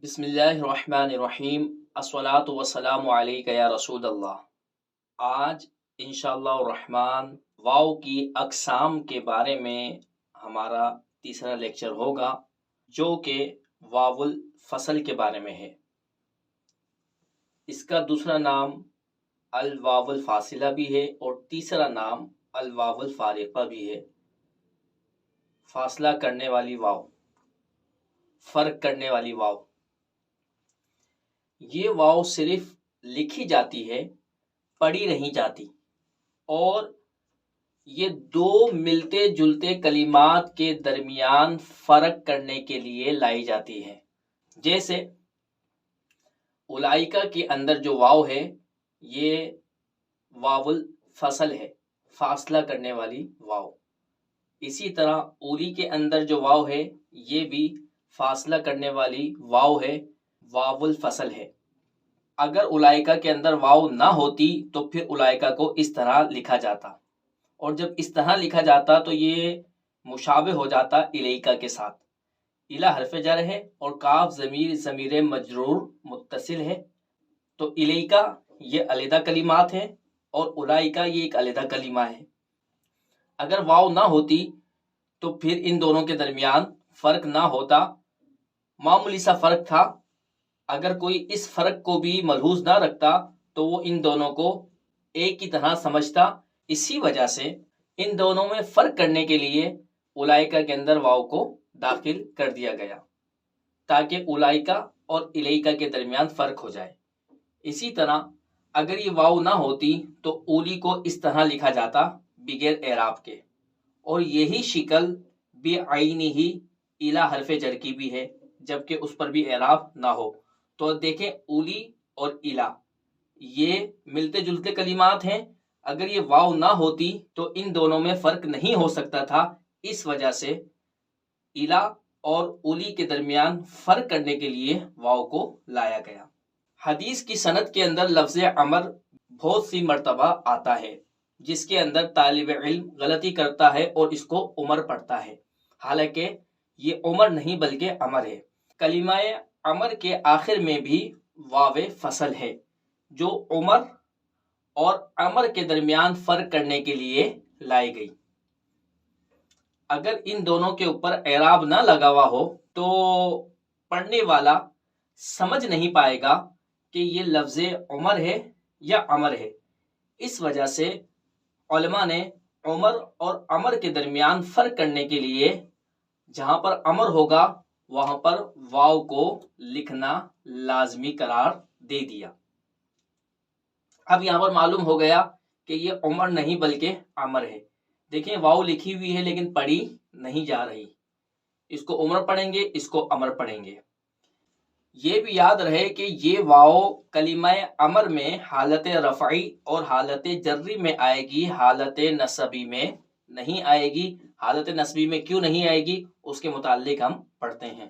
بسم اللہ الرحمن الرحیم الصلاۃ والسلام علیک یا رسول اللہ۔ آج انشاءاللہ الرحمن واو کی اقسام کے بارے میں ہمارا تیسرا لیکچر ہوگا، جو کہ واو الفصل کے بارے میں ہے۔ اس کا دوسرا نام الواو الفاصلہ بھی ہے اور تیسرا نام الواو الفارقہ بھی ہے۔ فاصلہ کرنے والی واو، فرق کرنے والی واو۔ یہ واو صرف لکھی جاتی ہے، پڑھی نہیں جاتی، اور یہ دو ملتے جلتے کلمات کے درمیان فرق کرنے کے لیے لائی جاتی ہے۔ جیسے اولائکا کے اندر جو واو ہے یہ واو الفصل ہے، فاصلہ کرنے والی واو۔ اسی طرح اولی کے اندر جو واو ہے یہ بھی فاصلہ کرنے والی واو ہے، واو الفصل ہے۔ اگر اولائکا کے اندر واو نہ ہوتی تو پھر اولائکا کو اس طرح لکھا جاتا، اور جب اس طرح لکھا جاتا تو یہ مشابہ ہو جاتا الیکا کے ساتھ۔ الا حرف جر ہے اور کاف ضمیر مجرور متصل ہے، تو الیکا یہ علیحدہ کلمات ہیں اور اولائکا یہ ایک علیحدہ کلمہ ہے۔ اگر واو نہ ہوتی تو پھر ان دونوں کے درمیان فرق نہ ہوتا، معمولی سا فرق تھا۔ اگر کوئی اس فرق کو بھی ملحوظ نہ رکھتا تو وہ ان دونوں کو ایک کی طرح سمجھتا۔ اسی وجہ سے ان دونوں میں فرق کرنے کے لیے اولائکا کے اندر واو کو داخل کر دیا گیا، تاکہ اولائکا اور الیکا کے درمیان فرق ہو جائے۔ اسی طرح اگر یہ واو نہ ہوتی تو اولی کو اس طرح لکھا جاتا بغیر اعراب کے، اور یہی شکل بعینہ الا حرف جر کی بھی ہے، جبکہ اس پر بھی اعراب نہ ہو۔ تو دیکھیں اولی اور الا یہ ملتے جلتے کلمات ہیں، اگر یہ واو نہ ہوتی تو ان دونوں میں فرق نہیں ہو سکتا تھا۔ اس وجہ سے الا اور اولی کے درمیان فرق کرنے کے لیے واو کو لایا گیا۔ حدیث کی سند کے اندر لفظ عمر بہت سی مرتبہ آتا ہے، جس کے اندر طالب علم غلطی کرتا ہے اور اس کو عمر پڑھتا ہے، حالانکہ یہ عمر نہیں بلکہ عمر ہے۔ کلمہ عمر کے آخر میں بھی واو فصل ہے، جو عمر اور عمر کے درمیان فرق کرنے کے لیے لائی گئی۔ اگر ان دونوں کے اوپر اعراب نہ لگا ہوا ہو تو پڑھنے والا سمجھ نہیں پائے گا کہ یہ لفظ عمر ہے یا عمر ہے۔ اس وجہ سے علماء نے عمر اور عمر کے درمیان فرق کرنے کے لیے جہاں پر عمر ہوگا وہاں پر واو کو لکھنا لازمی قرار دے دیا۔ اب یہاں پر معلوم ہو گیا کہ یہ عمر نہیں بلکہ عمر ہے۔ دیکھیں واو لکھی ہوئی ہے لیکن پڑھی نہیں جا رہی، اس کو عمر پڑھیں گے، اس کو عمر پڑھیں گے۔ یہ بھی یاد رہے کہ یہ واو کلمہ عمر میں حالت رفعی اور حالت جری میں آئے گی، حالت نصبی میں نہیں آئے گی۔ حالت نصبی میں کیوں نہیں آئے گی اس کے متعلق ہم پڑھتے ہیں۔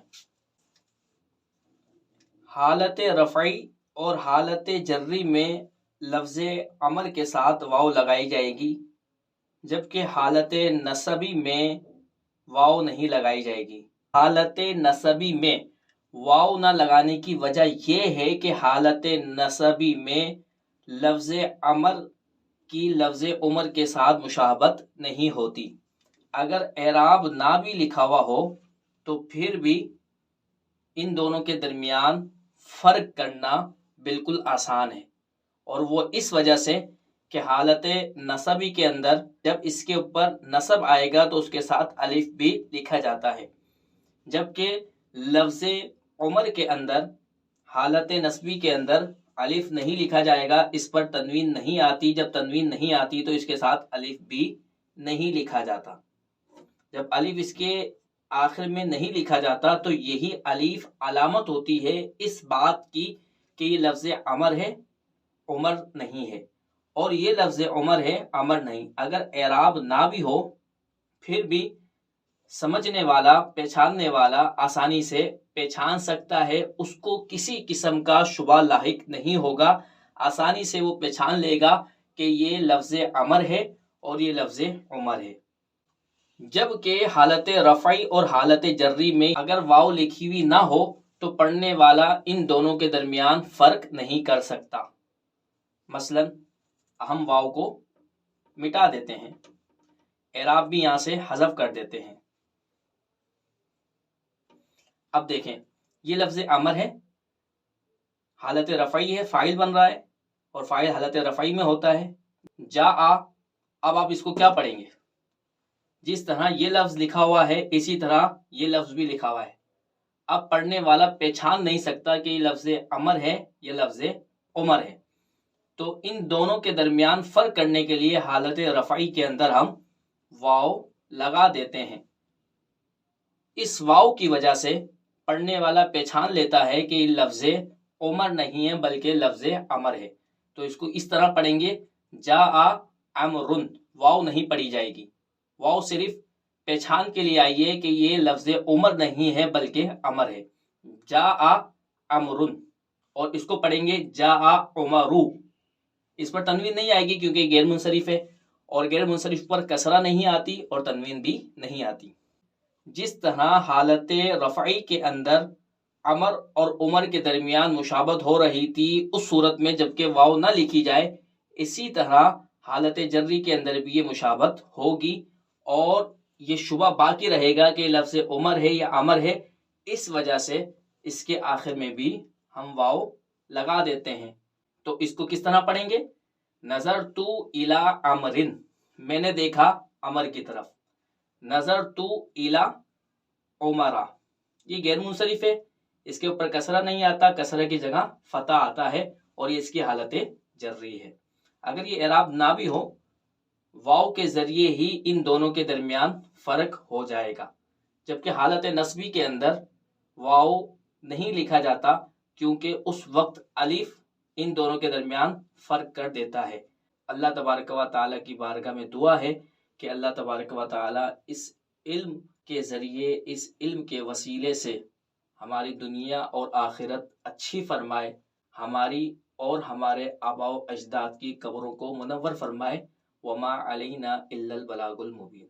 حالت رفعی اور حالت جری میں لفظ عمر کے ساتھ واو لگائی جائے گی، جبکہ حالت نصبی میں واو نہیں لگائی جائے گی۔ حالت نصبی میں واو نہ لگانے کی وجہ یہ ہے کہ حالت نصبی میں لفظ عمر کی لفظ عمر کے ساتھ مشابہت نہیں ہوتی۔ اگر اعراب نہ بھی لکھا ہوا ہو تو پھر بھی ان دونوں کے درمیان فرق کرنا بالکل آسان ہے، اور وہ اس وجہ سے کہ حالت نصبی کے اندر جب اس کے اوپر نصب آئے گا تو اس کے ساتھ الف بھی لکھا جاتا ہے، جبکہ لفظ عمر کے اندر حالت نصبی کے اندر الف نہیں لکھا جائے گا، اس پر تنوین نہیں آتی۔ جب تنوین نہیں آتی تو اس کے ساتھ الف بھی نہیں لکھا جاتا۔ جب الف اس کے آخر میں نہیں لکھا جاتا تو یہی الف علامت ہوتی ہے اس بات کی کہ یہ لفظ عمر ہے، عمر نہیں ہے، اور یہ لفظ عمر ہے، عمر نہیں۔ اگر اعراب نہ بھی ہو پھر بھی سمجھنے والا، پہچاننے والا آسانی سے پہچان سکتا ہے، اس کو کسی قسم کا شبہ لاحق نہیں ہوگا، آسانی سے وہ پہچان لے گا کہ یہ لفظ عمر ہے اور یہ لفظ عمر ہے۔ جبکہ حالت رفعی اور حالت جری میں اگر واو لکھی ہوئی نہ ہو تو پڑھنے والا ان دونوں کے درمیان فرق نہیں کر سکتا۔ مثلا ہم واو کو مٹا دیتے ہیں، اعراب بھی یہاں سے حذف کر دیتے ہیں۔ اب دیکھیں، یہ لفظ امر ہے، حالت رفعی ہے، فاعل بن رہا ہے اور فاعل حالت رفعی میں ہوتا ہے۔ جا آ، اب آپ اس کو کیا پڑھیں گے؟ جس طرح یہ لفظ لکھا ہوا ہے اسی طرح یہ لفظ بھی لکھا ہوا ہے۔ اب پڑھنے والا پہچان نہیں سکتا کہ یہ لفظ امر ہے، یہ لفظ عمر ہے۔ تو ان دونوں کے درمیان فرق کرنے کے لیے حالت رفعی کے اندر ہم واو لگا دیتے ہیں۔ اس واو کی وجہ سے پڑھنے والا پہچان لیتا ہے کہ یہ لفظ عمر نہیں ہے بلکہ لفظ امر ہے۔ تو اس کو اس طرح پڑھیں گے، جا آ امرن، واو نہیں پڑھی جائے گی، واو صرف پہچان کے لیے آئی ہے کہ یہ لفظ عمر نہیں ہے بلکہ امر ہے۔ جا آ امرن، اور اس کو پڑھیں گے جا آ عمرو، اس پر تنوین نہیں آئے گی کیونکہ غیر منصرف ہے، اور غیر منصرف پر کسرہ نہیں آتی اور تنوین بھی نہیں آتی۔ جس طرح حالت رفعی کے اندر امر اور عمر کے درمیان مشابہت ہو رہی تھی اس صورت میں جبکہ واو نہ لکھی جائے، اسی طرح حالت جری کے اندر بھی یہ مشابہت ہوگی اور یہ شبہ باقی رہے گا کہ لفظ عمر ہے یا امر ہے، اس وجہ سے اس کے آخر میں بھی ہم واو لگا دیتے ہیں۔ تو اس کو کس طرح پڑھیں گے؟ نظر تو الی امرن، میں نے دیکھا امر کی طرف، نظر تو الی عمرہ، یہ غیر منصرف ہے، اس کے اوپر کسرہ نہیں آتا، کسرہ کی جگہ فتح آتا ہے اور یہ اس کی حالت جری ہے۔ اگر یہ اعراب نہ بھی ہو، واو کے ذریعے ہی ان دونوں کے درمیان فرق ہو جائے گا، جبکہ حالت نصبی کے اندر واو نہیں لکھا جاتا کیونکہ اس وقت الف ان دونوں کے درمیان فرق کر دیتا ہے۔ اللہ تبارک و تعالیٰ کی بارگاہ میں دعا ہے کہ اللہ تبارک و تعالیٰ اس علم کے ذریعے، اس علم کے وسیلے سے ہماری دنیا اور آخرت اچھی فرمائے، ہماری اور ہمارے آباء و اجداد کی قبروں کو منور فرمائے۔ وما علینا الا البلاغ المبین۔